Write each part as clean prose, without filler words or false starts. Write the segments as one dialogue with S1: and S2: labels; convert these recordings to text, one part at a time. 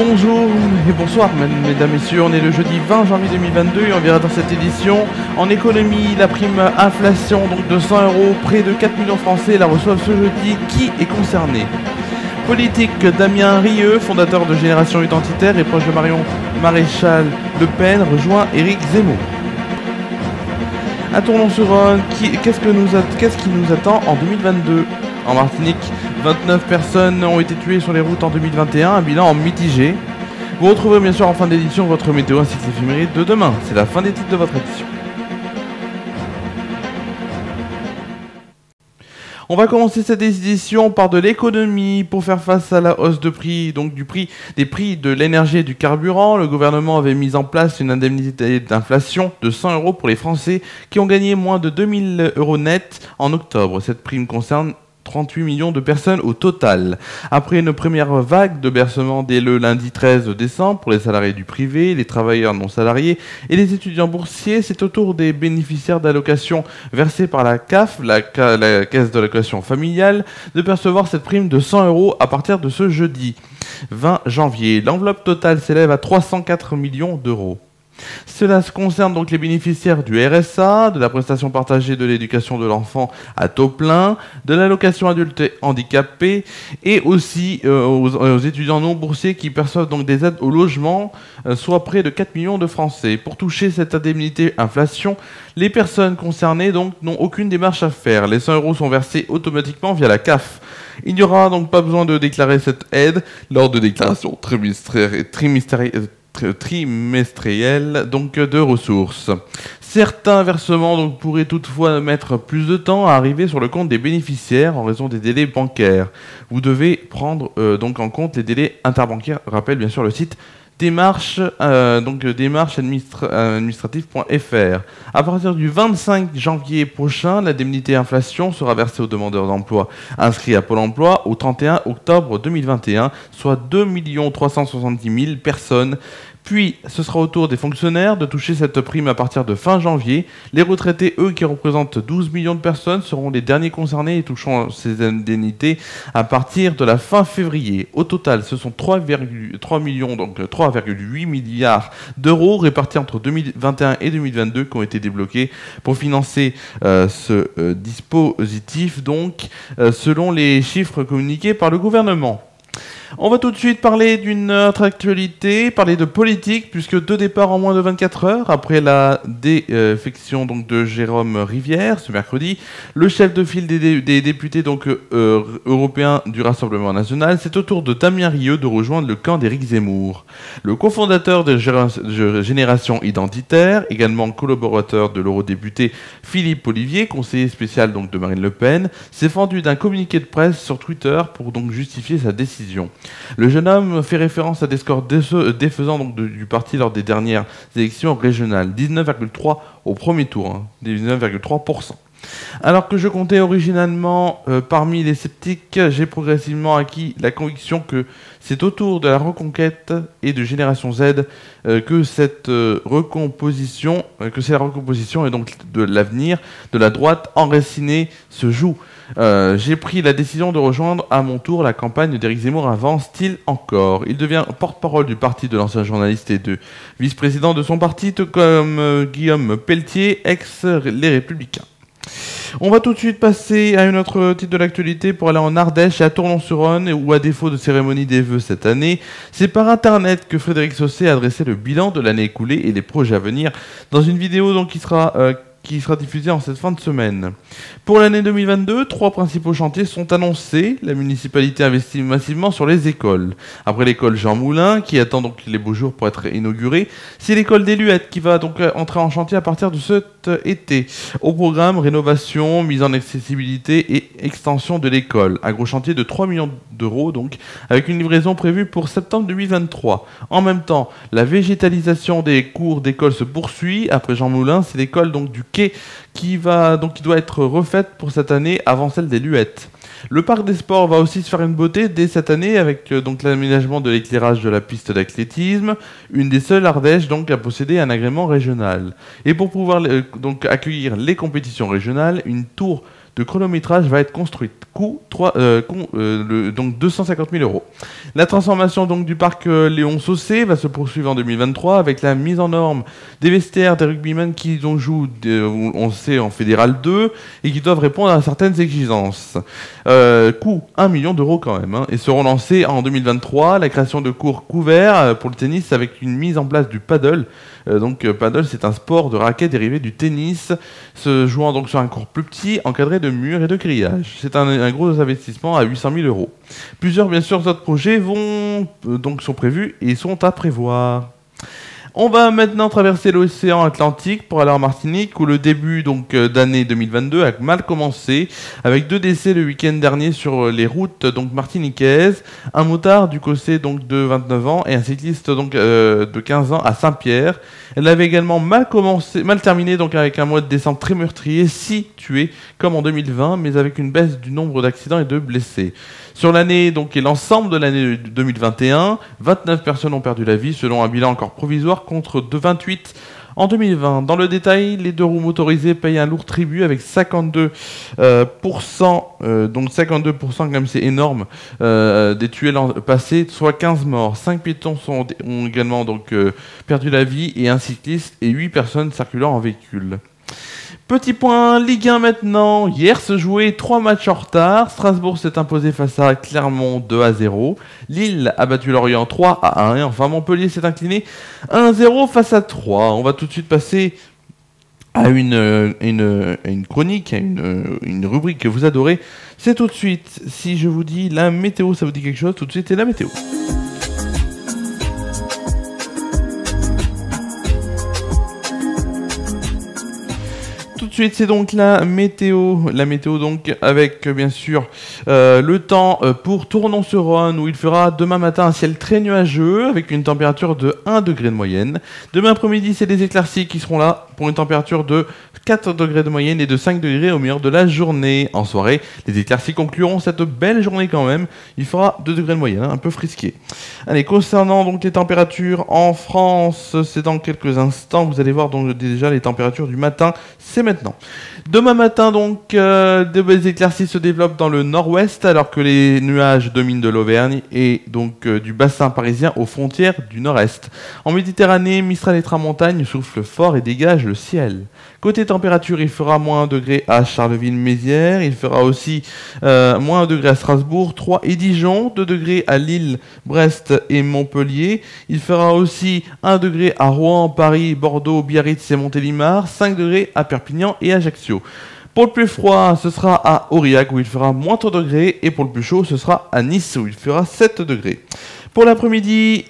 S1: Bonjour et bonsoir mesdames, messieurs, on est le jeudi 20 janvier 2022 et on verra dans cette édition en économie la prime inflation donc de 100 €, près de 4 millions de Français la reçoivent ce jeudi. Qui est concerné? Politique, Damien Rieu, fondateur de Génération Identitaire et proche de Marion Maréchal Le Pen, rejoint Éric Zemmour. À Tournon-sur-Rhône, qu'est-ce qui nous attend en 2022? En Martinique, 29 personnes ont été tuées sur les routes en 2021, un bilan mitigé. Vous retrouverez bien sûr en fin d'édition votre météo ainsi que l'éphéméride de demain. C'est la fin des titres de votre édition. On va commencer cette édition par de l'économie. Pour faire face à la hausse de prix, donc des prix de l'énergie et du carburant, le gouvernement avait mis en place une indemnité d'inflation de 100 € pour les Français qui ont gagné moins de 2000 € net en octobre. Cette prime concerne 38 millions de personnes au total. Après une première vague de versement dès le lundi 13 décembre pour les salariés du privé, les travailleurs non salariés et les étudiants boursiers, c'est au tour des bénéficiaires d'allocations versées par la CAF, la Caisse d'allocation familiale, de percevoir cette prime de 100 € à partir de ce jeudi 20 janvier. L'enveloppe totale s'élève à 304 millions d'euros. Cela concerne donc les bénéficiaires du RSA, de la prestation partagée de l'éducation de l'enfant à taux plein, de l'allocation adulte handicapé et aussi aux étudiants non boursiers qui perçoivent donc des aides au logement, soit près de 4 millions de Français. Pour toucher cette indemnité inflation, les personnes concernées donc n'ont aucune démarche à faire. Les 100 € sont versés automatiquement via la CAF. Il n'y aura donc pas besoin de déclarer cette aide lors de déclarations trimestriel donc de ressources. Certains versements donc pourraient toutefois mettre plus de temps à arriver sur le compte des bénéficiaires en raison des délais bancaires. Vous devez prendre donc en compte les délais interbancaires. Rappelle bien sûr le site démarcheadministrative.fr. À partir du 25 janvier prochain, l'indemnité inflation sera versée aux demandeurs d'emploi inscrits à Pôle emploi au 31 octobre 2021, soit 2 370 000 personnes. Puis, ce sera au tour des fonctionnaires de toucher cette prime à partir de fin janvier. Les retraités, eux, qui représentent 12 millions de personnes, seront les derniers concernés et toucheront ces indemnités à partir de la fin février. Au total, ce sont 3,8 milliards d'euros répartis entre 2021 et 2022 qui ont été débloqués pour financer ce dispositif, donc, selon les chiffres communiqués par le gouvernement. On va tout de suite parler d'une autre actualité, parler de politique, puisque 2 départs en moins de 24 heures après la défection donc de Jérôme Rivière ce mercredi. Le chef de file des députés donc européens du Rassemblement national, c'est au tour de Damien Rieu de rejoindre le camp d'Éric Zemmour. Le cofondateur de Génération Identitaire, également collaborateur de l'eurodéputé Philippe Ollivier, conseiller spécial donc de Marine Le Pen, s'est fendu d'un communiqué de presse sur Twitter pour donc justifier sa décision. Le jeune homme fait référence à des scores défaisants donc du parti lors des dernières élections régionales, 19,3 au premier tour, 19,3%. Alors que je comptais originalement parmi les sceptiques, j'ai progressivement acquis la conviction que c'est autour de la reconquête et de Génération Z que c'est la recomposition et donc de l'avenir de la droite enracinée se joue. J'ai pris la décision de rejoindre à mon tour la campagne d'Éric Zemmour, avance-t-il encore. Il devient porte-parole du parti de l'ancien journaliste et de vice-président de son parti, tout comme Guillaume Pelletier, ex-Les Républicains. On va tout de suite passer à une autre titre de l'actualité pour aller en Ardèche et à Tournon-sur-Rhône, où à défaut de cérémonie des vœux cette année, c'est par internet que Frédéric Sausset a dressé le bilan de l'année écoulée et les projets à venir dans une vidéo donc qui sera diffusée en cette fin de semaine. Pour l'année 2022, 3 principaux chantiers sont annoncés. La municipalité investit massivement sur les écoles. Après l'école Jean Moulin, qui attend donc les beaux jours pour être inaugurée, c'est l'école des Luettes qui va donc entrer en chantier à partir de cet été. Au programme, rénovation, mise en accessibilité et extension de l'école. Un gros chantier de 3 millions d'euros, donc, avec une livraison prévue pour septembre 2023. En même temps, la végétalisation des cours d'école se poursuit. Après Jean Moulin, c'est l'école donc du Quai qui doit être refaite pour cette année avant celle des Luettes. Le parc des sports va aussi se faire une beauté dès cette année avec donc l'aménagement de l'éclairage de la piste d'athlétisme, une des seules Ardèche donc à posséder un agrément régional. Et pour pouvoir donc accueillir les compétitions régionales, une tour de chronométrage va être construite. donc 250 000 €. La transformation donc du parc Léon Saucé va se poursuivre en 2023 avec la mise en norme des vestiaires des rugbymen qui jouent, on sait, en Fédéral 2 et qui doivent répondre à certaines exigences. Coût 1 million d'euros quand même, et seront lancés en 2023 la création de cours couverts pour le tennis avec une mise en place du paddle. Paddle, c'est un sport de raquette dérivé du tennis, se jouant donc sur un court plus petit, encadré de murs et de grillages. C'est un gros investissement à 800 000 €. Plusieurs, bien sûr, autres projets sont prévus et sont à prévoir. On va maintenant traverser l'océan Atlantique pour aller en Martinique, où le début d'année 2022 a mal commencé, avec 2 décès le week-end dernier sur les routes martiniquaises, un motard du Cossé de 29 ans et un cycliste de 15 ans à Saint-Pierre. Elle avait également mal terminé avec un mois de décembre très meurtrier, 6 tués comme en 2020, mais avec une baisse du nombre d'accidents et de blessés. Sur l'année et l'ensemble de l'année 2021, 29 personnes ont perdu la vie selon un bilan encore provisoire contre 28 en 2020. Dans le détail, les 2 roues motorisées payent un lourd tribut avec 52%, 52% quand même, c'est énorme, des tués passés, soit 15 morts. 5 piétons ont également perdu la vie et un cycliste et 8 personnes circulant en véhicule. Petit point Ligue 1 maintenant. Hier se jouaient 3 matchs en retard. Strasbourg s'est imposé face à Clermont 2-0. Lille a battu Lorient 3-1. Et enfin Montpellier s'est incliné 1-0 face à 3. On va tout de suite passer à une chronique, à une rubrique que vous adorez. C'est tout de suite, si je vous dis la météo, ça vous dit quelque chose? Tout de suite, c'est la météo. Tout de suite, c'est donc la météo avec bien sûr le temps pour Tournon-sur-Rhône, où il fera demain matin un ciel très nuageux avec une température de 1 degré de moyenne. Demain après-midi, c'est des éclaircies qui seront là pour une température de 4 degrés de moyenne et de 5 degrés au meilleur de la journée. En soirée, les éclaircies concluront cette belle journée quand même. Il fera 2 degrés de moyenne, un peu frisqué. Allez, concernant les températures en France, c'est dans quelques instants. Vous allez voir déjà les températures du matin, c'est maintenant. Demain matin, de belles éclaircies se développent dans le nord-ouest, alors que les nuages dominent de l'Auvergne et du bassin parisien aux frontières du nord-est. En Méditerranée, Mistral et Tramontagne soufflent fort et dégagent le ciel. Côté température, il fera moins 1 degré à Charleville-Mézières, il fera aussi moins 1 degré à Strasbourg, 3 et Dijon, 2 degrés à Lille, Brest et Montpellier. Il fera aussi 1 degré à Rouen, Paris, Bordeaux, Biarritz et Montélimar, 5 degrés à Perpignan et Ajaccio. Pour le plus froid, ce sera à Aurillac où il fera moins 3 degrés, et pour le plus chaud, ce sera à Nice où il fera 7 degrés. Pour l'après-midi,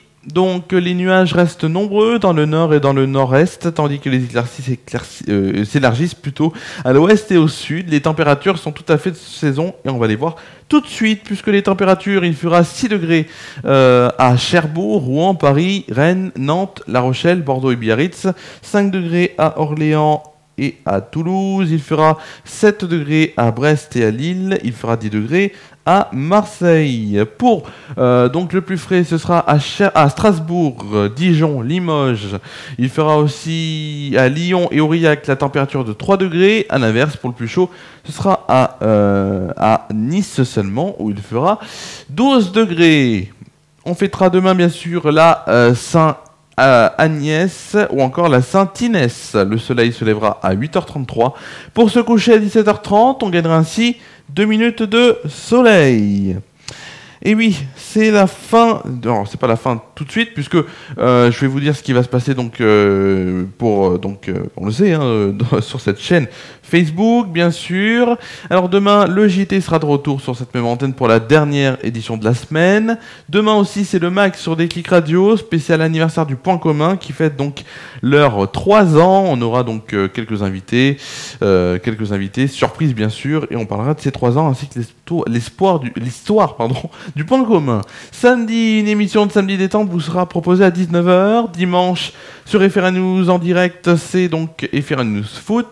S1: les nuages restent nombreux dans le nord et dans le nord-est, tandis que les éclaircies s'élargissent plutôt à l'ouest et au sud. Les températures sont tout à fait de saison et on va les voir tout de suite, puisque les températures, il fera 6 degrés à Cherbourg, Rouen, Paris, Rennes, Nantes, La Rochelle, Bordeaux et Biarritz, 5 degrés à Orléans et à Toulouse, il fera 7 degrés à Brest et à Lille, il fera 10 degrés à Marseille. Pour le plus frais, ce sera à Strasbourg, Dijon, Limoges. Il fera aussi à Lyon et Aurillac la température de 3 degrés. À l'inverse, pour le plus chaud, ce sera à Nice seulement, où il fera 12 degrés. On fêtera demain, bien sûr, la Saint-Agnès ou encore la Saint-Inès. Le soleil se lèvera à 8h33. Pour se coucher à 17h30, on gagnera ainsi 2 minutes de soleil. Et oui, c'est la fin. Non, c'est pas la fin tout de suite, puisque je vais vous dire ce qui va se passer on le sait, sur cette chaîne Facebook, bien sûr. Alors demain, le JT sera de retour sur cette même antenne pour la dernière édition de la semaine. Demain aussi, c'est le Mac sur Déclic Radio, spécial anniversaire du Point Commun, qui fête leurs 3 ans. On aura quelques invités, surprises bien sûr, et on parlera de ces 3 ans ainsi que l'histoire du Point Commun. Samedi, une émission de Samedi Détente vous sera proposée à 19h. Dimanche, sur FR News en direct, c'est FR News Foot.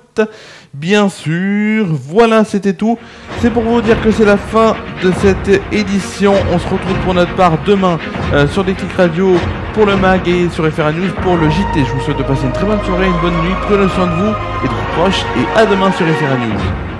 S1: Bien sûr, voilà, c'était tout. C'est pour vous dire que c'est la fin de cette édition. On se retrouve pour notre part demain sur Déclic Radio pour le MAG et sur FR News pour le JT. Je vous souhaite de passer une très bonne soirée, une bonne nuit. Prenez soin de vous et de vos proches, et à demain sur FR News.